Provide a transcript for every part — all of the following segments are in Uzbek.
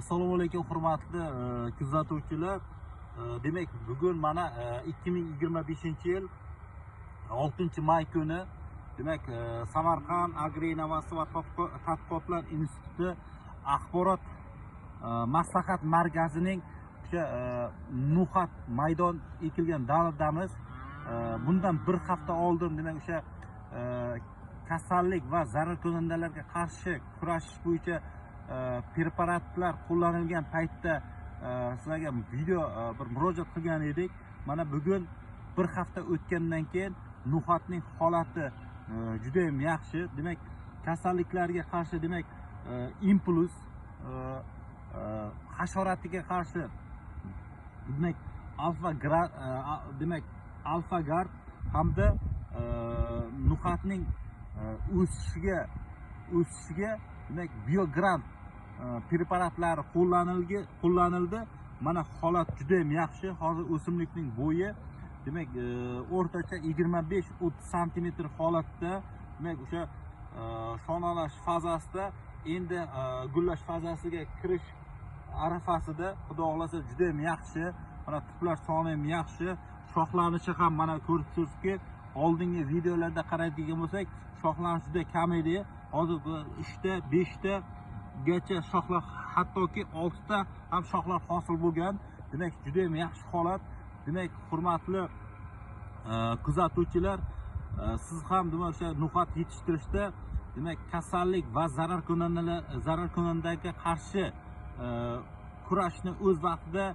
Assalomu alaykum hurmatli kuzatuvchilar. Demak, bugun mana 2025-yil 6-may kuni demak Samarqand Agro-innovatsiya va tadqiqotlar instituti axborot maslahat markazining o'sha no'xat maydon ekilgan davridamiz. Bundan bir hafta oldin demak o'sha kasallik va zararkunandalarga qarshi kurashish bo'yicha preparatlar qo'llanilgan paytda sizlarga video bir murojaat qilgan edik. Mana bugun bir hafta o'tgandan keyin no'xatning holati juda ham yaxshi. Demak, kasalliklarga qarshi demak impuls, hasharotga qarshi demak alfa gard hamda no'xatning o'sishiga demak biogrant preparatlari qo'llanildi. Mana holat juda ham yaxshi. Hozir o'simlikning bo'yi demak o'rtacha 25-30 sm holatda, demak o'sha shonalash fazasida, endi gullash fazasiga kirish arafasida. Xudo xolasa juda ham yaxshi. Mana tuplar soni ham yaxshi. Shoxlanishi ham mana ko'rib turibsizki, oldingi videolarda qaraydigan bo'lsak, shoxlanish juda kam edi. Hozir 3 ta, 5 ta gacha shoxlar, hattoki 6 ta ham shoxlar hosil bo'lgan. Demak, juda ham yaxshi holat. Demak, hurmatli kuzatuvchilar, siz ham demak o'sha no'xat yetishtirishda demak kasallik va zararkunandalarga qarshi kurashni o'z vaqtida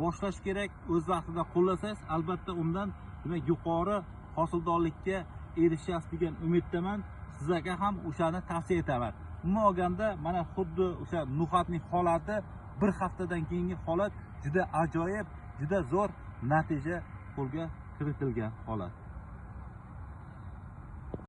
boshlash kerak. O'z vaqtida qo'llasangiz, albatta undan demak yuqori hosildorlikka erishasiz degan umiddaman. Sizlarga ham o'shani tavsiya etaman. Umuman olganda mana xuddi o'sha no'xatning holati bir haftadan keyingi holat juda ajoyib, juda zo'r natija qo'lga kiritilgan holat.